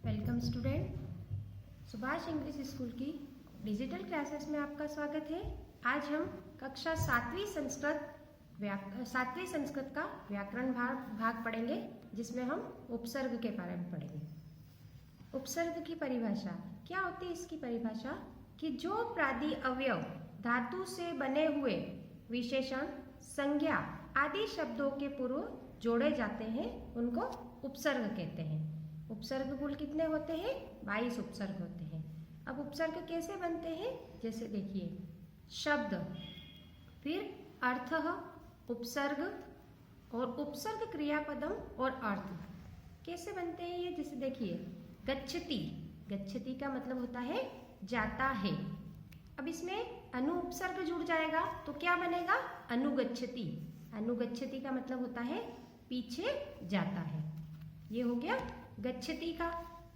Welcome student. Subhash English school की digital classes में आपका स्वागत है। आज हम कक्षा सातवीं संस्कृत का व्याकरण भाग पढ़ेंगे, जिसमें हम उपसर्ग के बारे में पढ़ेंगे। उपसर्ग की परिभाषा क्या होती है? इसकी परिभाषा कि जो प्रादि अवयव धातु से बने हुए विशेषण, संज्ञा आदि शब्दों के पूर्व जोड़े जाते हैं उनको उपसर्ग कहते हैं। उपसर्ग कुल कितने होते हैं? 22 उपसर्ग होते हैं। अब उपसर्ग कैसे बनते हैं? जैसे देखिए, शब्द, फिर अर्थ, उपसर्ग और उपसर्ग क्रियापदम और अर्थ कैसे बनते हैं ये? जैसे देखिए, गच्छति, गच्छति का मतलब होता है जाता है। अब इसमें अनु उपसर्ग जुड़ जाएगा तो क्या बनेगा? अनुगच्छति। अनुगच्छति का मतलब होता है पीछे जाता है। ये हो गया गच्छति का।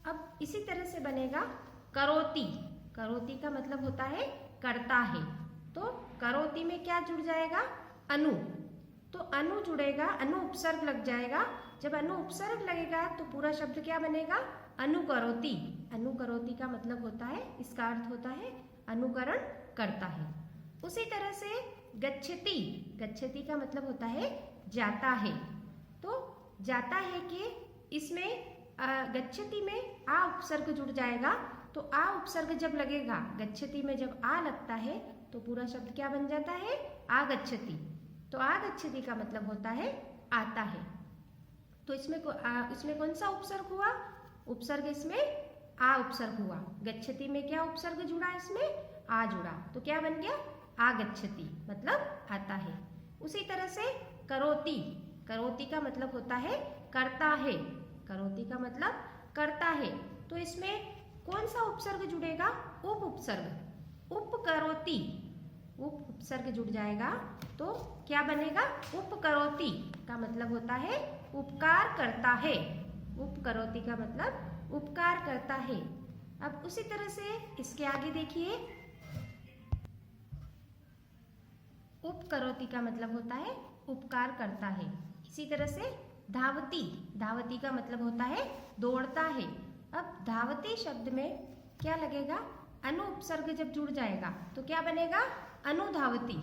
अब इसी तरह से बनेगा करोति। करोति का मतलब होता है करता है। तो करोति में क्या जुड़ जाएगा? अनु। तो अनु जुड़ेगा, अनु उपसर्ग लग जाएगा। जब अनु उपसर्ग लगेगा तो पूरा शब्द क्या बनेगा? अनुकरोति। अनुकरोति का मतलब होता है, इसका अर्थ होता है अनुकरण करता है। उसी तरह से गच्छति, गच्छति का मतलब होता है जाता है। तो जाता है कि इसमें गच्छति में आ उपसर्ग जुड़ जाएगा। तो आ उपसर्ग जब लगेगा, गच्छति में जब आ लगता है तो पूरा शब्द क्या बन जाता है? आगच्छति। तो आगच्छति का मतलब होता है आता है। तो इसमें कौन सा उपसर्ग हुआ? उपसर्ग इसमें आ उपसर्ग हुआ। गच्छति में क्या उपसर्ग जुड़ा? इसमें आ जुड़ा। तो क्या बन गया? आगच्छति, मतलब आता है। उसी तरह से करोति, करोति का मतलब होता है करता है। करोति का मतलब करता है। तो इसमें कौन सा उपसर्ग जुड़ेगा? उप उपसर्ग। उपकरोति, उप उपसर्ग जुड़ जाएगा तो क्या बनेगा? उपकरोति का मतलब होता है उपकार करता है। उपकरोति का मतलब उपकार करता है। अब उसी तरह से इसके आगे देखिए, उपकरोति का मतलब होता है उपकार करता है। इसी तरह से धावती, धावती का मतलब होता है दौड़ता है। अब धावती शब्द में क्या लगेगा? अनु उपसर्ग जब जुड़ जाएगा तो क्या बनेगा? अनुधावती।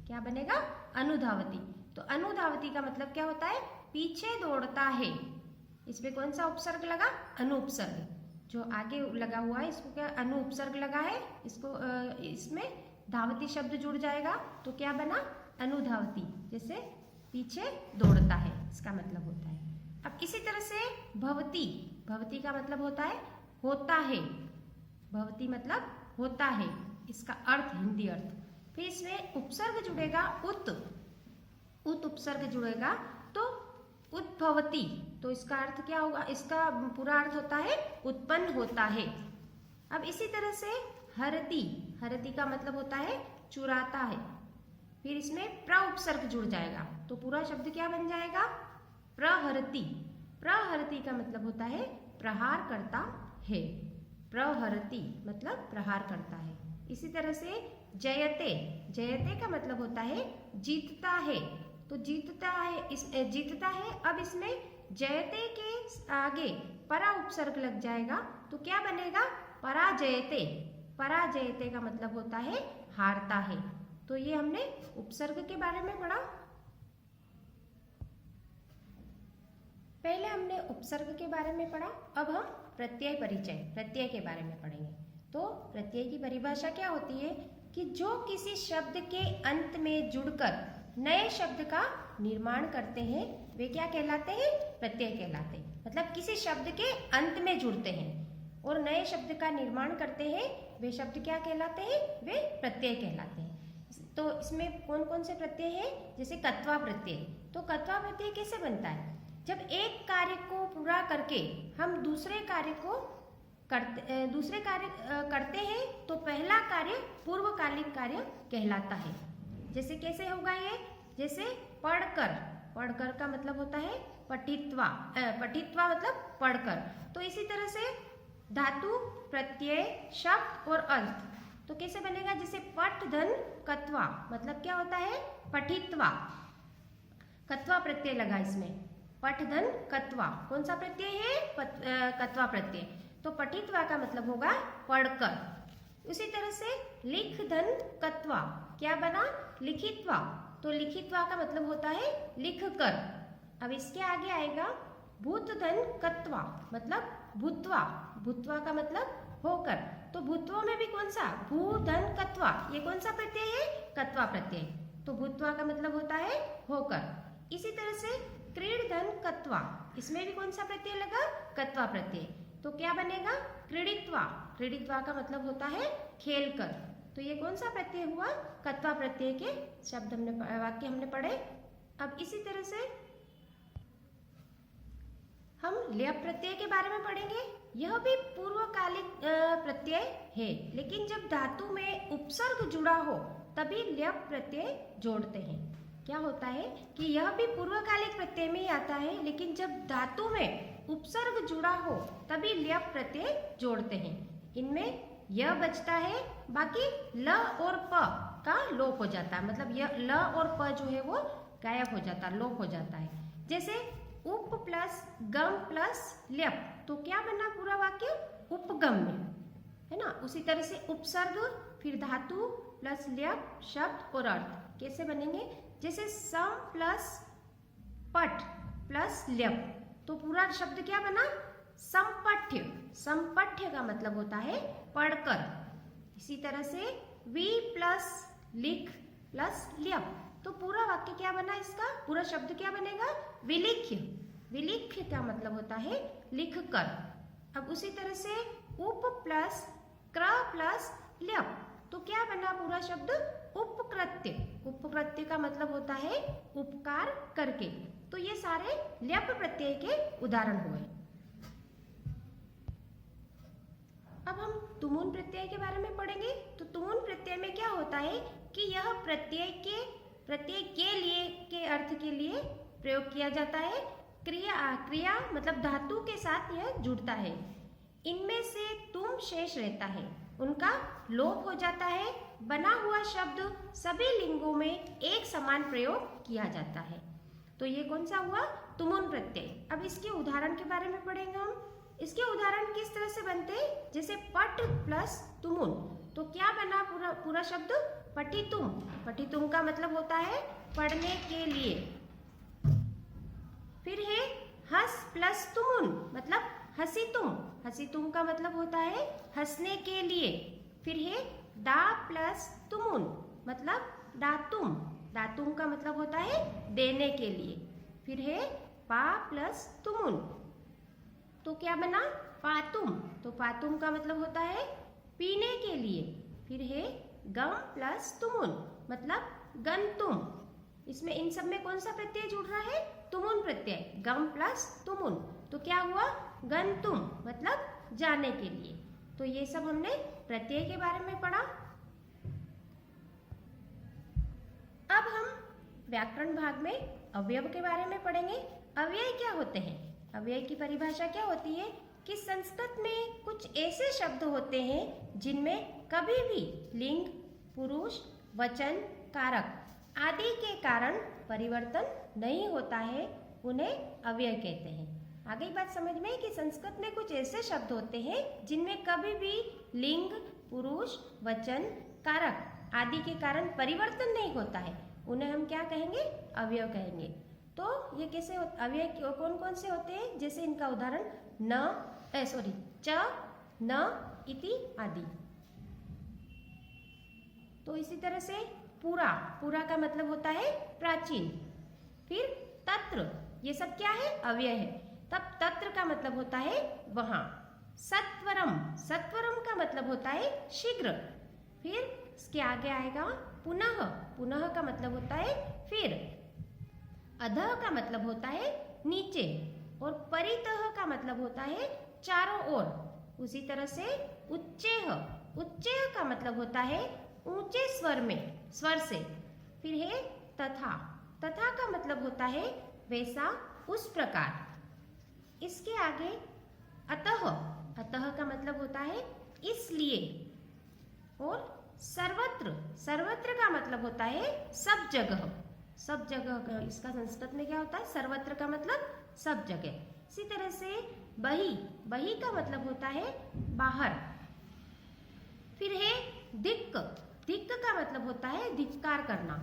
क्या बनेगा? अनुधावती। तो अनुधावती का मतलब क्या होता है? पीछे दौड़ता है। इसमें कौन सा उपसर्ग लगा? अनु उपसर्ग। जो आगे लगा हुआ है इसको क्या अनु उपसर्ग लगा है, इसको इसमें धावती शब्द जुड़ जाएगा तो क्या बना? अनुधावती। जैसे पीछे दौड़ता है, इसका मतलब होता है। अब इसी तरह से भवती, भवती का मतलब होता है होता है। भवती मतलब होता है, इसका अर्थ, हिंदी अर्थ। फिर इसमें उपसर्ग जुड़ेगा उत, उत उपसर्ग जुड़ेगा तो उद्भवती। तो इसका अर्थ क्या होगा? इसका पूरा अर्थ होता है उत्पन्न होता है। अब इसी तरह से हरति, हरति का मतलब होता है चुराता है। फिर इसमें प्र उपसर्ग जुड़ जाएगा तो पूरा शब्द क्या बन जाएगा? प्रहरति। प्रहरति का मतलब होता है प्रहार करता है। प्रहरति मतलब प्रहार करता है। इसी तरह से जयते, जयते का मतलब होता है जीतता है। तो जीतता है, जीतता है। अब इसमें जयते के आगे परा उपसर्ग लग जाएगा तो क्या बनेगा? पराजयते। पराजयते का मतलब होता है हारता है। तो ये हमने उपसर्ग के बारे में पढ़ा। पहले हमने उपसर्ग के बारे में पढ़ा। अब हम प्रत्यय परिचय, प्रत्यय के बारे में पढ़ेंगे। तो प्रत्यय की परिभाषा क्या होती है कि जो किसी शब्द के अंत में जुड़कर नए शब्द का निर्माण करते हैं वे क्या कहलाते हैं? प्रत्यय कहलाते हैं। मतलब किसी शब्द के अंत में जुड़ते हैं और नए शब्द का निर्माण करते हैं, वे शब्द क्या कहलाते हैं? वे प्रत्यय कहलाते हैं। तो इसमें कौन कौन से प्रत्यय हैं? जैसे कत्वा प्रत्यय। तो कत्वा प्रत्यय कैसे बनता है? जब एक कार्य को पूरा करके हम दूसरे कार्य करते हैं तो पहला कार्य पूर्वकालिक कार्य कहलाता है। जैसे कैसे होगा ये? जैसे पढ़कर, पढ़कर का मतलब होता है पठित्वा, पठित्वा मतलब पढ़कर। तो इसी तरह से धातु, प्रत्यय, शब्द और अर्थ तो कैसे बनेगा? जैसे पठ धन कत्वा, मतलब क्या होता है? पठित्वा। कत्वा प्रत्यय लगा इसमें, पठ धन कत्वा। कौन सा प्रत्यय है? कत्वा प्रत्यय। तो पठित्वा का मतलब होगा पढ़कर। उसी तरह से लिख धन कत्वा, क्या बना? लिखित्वा, तो लिखित्वा का मतलब होता है लिख कर। अब इसके आगे आएगा भूत धन कत्वा, मतलब भूतवा, भूतवा का मतलब होकर। तो भूतवा में भी कौन सा? भू धन कत्वा, ये कौन सा प्रत्यय है? कत्वा प्रत्यय। तो भूतवा का मतलब होता है होकर। इसी तरह से क्रीड धन कत्वा, इसमें भी कौन सा प्रत्यय लगा? कत्वा प्रत्यय। तो क्या बनेगा? क्रीडित्वा, क्रीडित्वा का मतलब होता है खेल कर। तो ये कौन सा प्रत्यय हुआ? कत्वा प्रत्यय के शब्द वाक्य हमने पढ़े। अब इसी तरह से हम ल्यप प्रत्यय के बारे में पढ़ेंगे। यह भी पूर्वकालिक प्रत्यय है, लेकिन जब धातु में उपसर्ग जुड़ा हो तभी ल्यप प्रत्यय जोड़ते हैं। क्या होता है कि यह भी पूर्वकालिक प्रत्यय में ही आता है, लेकिन जब धातु में उपसर्ग जुड़ा हो तभी ल्यप प्रत्यय जोड़ते हैं। इनमें यह बचता है, बाकी ल और प का लोप हो जाता है। मतलब यह ल और प जो है वो गायब हो जाता है, लोप हो जाता है। जैसे उप प्लस गम प्लस ल्यप, तो क्या बना पूरा वाक्य? उपगम में, है ना। उसी तरह से उपसर्ग फिर धातु प्लस ल्यप शब्द और अर्थ कैसे बनेंगे? जैसे सम प्लस पठ प्लस ल्यप, तो पूरा शब्द क्या बना? संपठ्य। संपठ्य का मतलब होता है पढ़कर। इसी तरह से वी प्लस लिख प्लस ल्यप, तो पूरा वाक्य क्या बना? इसका पूरा शब्द क्या बनेगा? विलिख्य। विलिख्य का मतलब होता है लिख कर। अब उसी तरह से उप प्लस क्र प्लस ल्यप, तो क्या बना पूरा शब्द? उपकृत्य। उपकृत्य का मतलब होता है उपकार करके। तो ये सारे ल्यप प्रत्यय के उदाहरण हुए। अब हम तुमुन प्रत्यय के बारे में पढ़ेंगे। तो तुमुन प्रत्यय में क्या होता है कि यह प्रत्यय के लिए के अर्थ के लिए प्रयोग किया जाता है। क्रिया मतलब धातु के साथ यह जुड़ता है। इनमें से तुम शेष रहता है, उनका लोप हो जाता है। बना हुआ शब्द सभी लिंगों में एक समान प्रयोग किया जाता है। तो ये कौन सा हुआ? तुमुन प्रत्यय। अब इसके उदाहरण के बारे में पढ़ेंगे हम। इसके उदाहरण किस तरह से बनते हैं? जैसे पट प्लस तुमुन, तो क्या बना पूरा शब्द? पठितुम। पठितुम का मतलब होता है पढ़ने के लिए। फिर है हस प्लस तुमुन, मतलब हसीतुम। हसीतुम का मतलब होता है हंसने के लिए। फिर है डा प्लस तुमुन, मतलब डातुम। डातुम का मतलब होता है देने के लिए। फिर है पा प्लस तुमुन, तो क्या बना? पातुम। तो पातुम का मतलब होता है पीने के लिए। फिर है गम प्लस तुमुन, मतलब गंतुम। इसमें इन सब में कौन सा प्रत्यय जुड़ रहा है? तुमुन प्रत्यय। गम प्लस तुमुन, तो क्या हुआ? गंतुम, मतलब जाने के लिए। तो ये सब हमने प्रत्यय के बारे में पढ़ा। अब हम व्याकरण भाग में अवयव के बारे में पढ़ेंगे। अव्यय क्या होते हैं? अव्यय की परिभाषा क्या होती है कि संस्कृत में कुछ ऐसे शब्द होते हैं जिनमें कभी भी लिंग, पुरुष, वचन, कारक आदि के कारण परिवर्तन नहीं होता है, उन्हें अव्यय कहते हैं। आ गई बात समझ में कि संस्कृत में कुछ ऐसे शब्द होते हैं जिनमें कभी भी लिंग, पुरुष, वचन, कारक आदि के कारण परिवर्तन नहीं होता है, उन्हें हम क्या कहेंगे? अवयव कहेंगे। तो ये कैसे अव्यय कौन कौन से होते हैं? जैसे इनका उदाहरण च, न, इति आदि। तो इसी तरह से पूरा, पूरा का मतलब होता है प्राचीन। फिर तत्र, ये सब क्या है? अव्यय है। तब तत्र का मतलब होता है वहां। सत्वरम, सत्वरम का मतलब होता है शीघ्र। फिर इसके आगे आएगा पुनः, पुनः का मतलब होता है फिर। अधः का मतलब होता है नीचे, और परितः का मतलब होता है चारों ओर। उसी तरह से उच्चेह, उच्चेह का मतलब होता है ऊंचे स्वर में, स्वर से। फिर है तथा, तथा का मतलब होता है वैसा, उस प्रकार। इसके आगे अतः, अतः का मतलब होता है इसलिए। और सर्वत्र, सर्वत्र का मतलब होता है सब जगह, सब जगह का। इसका संस्कृत में क्या होता है? सर्वत्र का मतलब सब जगह। इसी तरह से बही, बही का मतलब होता है बाहर। फिर है धिक्क, धिक्क का मतलब होता है धिक्कार करना,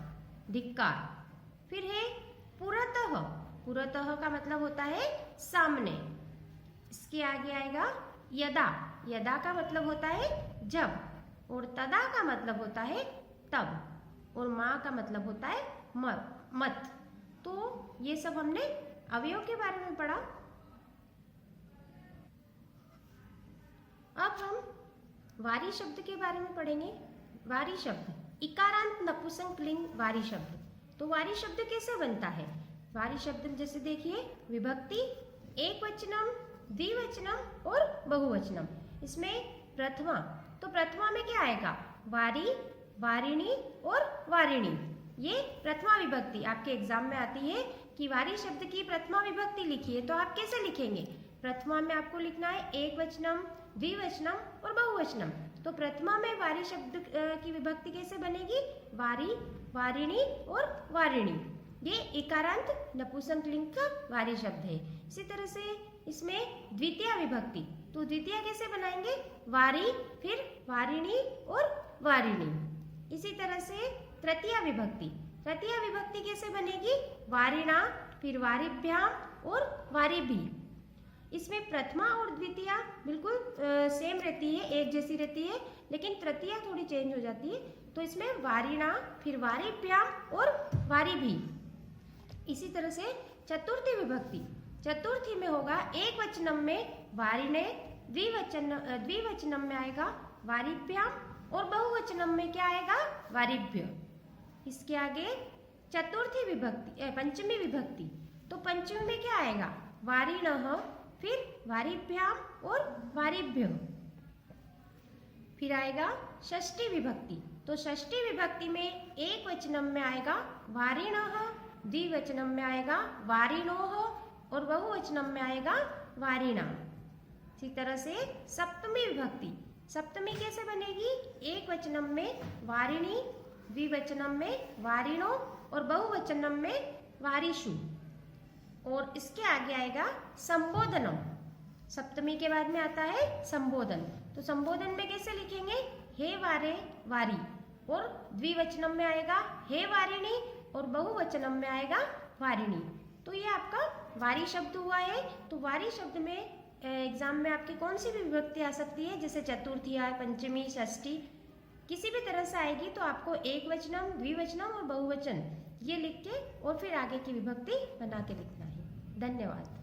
धिक्कार। फिर है पुरतः, पुरतः का मतलब होता है सामने। इसके आगे आएगा यदा, यदा का मतलब होता है जब, और तदा का मतलब होता है तब, और माँ का मतलब होता है मत। तो ये सब हमने अवयव के बारे में पढ़ा। अब हम वारी शब्द के बारे में पढ़ेंगे। वारी शब्द, इकारांत नपुंसकलिंग वारी शब्द। तो वारी शब्द कैसे बनता है? वारी शब्द जैसे देखिए, विभक्ति एक वचनम, द्विवचनम और बहुवचनम। इसमें प्रथमा, तो प्रथमा में क्या आएगा? वारी, वारिणी और वारिणी। ये प्रथमा विभक्ति आपके एग्जाम में आती है कि वारी शब्द की प्रथमा विभक्ति लिखिए, तो आप कैसे लिखेंगे? प्रथमा में आपको लिखना है एक वचनम, द्विवचनम और बहुवचनम। तो प्रथमा में वारी शब्द की विभक्ति कैसे बनेगी? वारी, वारिणी और वारिणी। ये इकारांत नपुंसकलिंग का वारी शब्द है। इसी तरह से इसमें द्वितीय विभक्ति, तो द्वितीय कैसे बनाएंगे? वारी, फिर वारिणी और वारिणी। इसी तरह से तृतीय विभक्ति, तृतीय विभक्ति कैसे बनेगी? वारिणा, फिर वारिभ्याम और वारिभी। इसमें प्रथमा और द्वितीय बिल्कुल सेम रहती है, एक जैसी रहती है, लेकिन तृतीय थोड़ी चेंज हो जाती है। तो इसमें वारिणा, फिर वारिभ्याम और वारिभी। इसी तरह से चतुर्थी विभक्ति, चतुर्थी में होगा एक वचनम में वारिणे, द्विवचनम में आएगा वारिभ्याम और बहुवचनम में क्या आएगा? वारिभ्य। इसके आगे चतुर्थी विभक्ति, पंचमी विभक्ति, तो पंचमी में क्या आएगा? वारिणः, फिर वारिभ्याम और वारिभ्य। फिर आएगा षष्ठी विभक्ति, तो षष्ठी विभक्ति में एक वचनम में आएगा वारिणः, द्विवचनम में आएगा वारिणोः और बहुवचनम में आएगा वारिणा। इसी तरह से सप्तमी विभक्ति, सप्तमी कैसे बनेगी? एक वचनम में वारिणी, द्विवचनम में वारिणो और बहुवचनम में वारिषु। और इसके आगे आएगा संबोधनम, सप्तमी के बाद में आता है संबोधन। तो संबोधन में कैसे लिखेंगे? हे वारे, वारी, और द्विवचनम में आएगा हे वारिणी और बहुवचनम में आएगा वारिणी। तो ये आपका वारी शब्द हुआ है। तो वारी शब्द में एग्जाम में आपकी कौन सी भी विभक्ति आ सकती है, जैसे चतुर्थी है, पंचमी, षष्ठी, किसी भी तरह से आएगी। तो आपको एक वचनम, द्विवचनम और बहुवचन ये लिख के और फिर आगे की विभक्ति बना के लिखना है। धन्यवाद।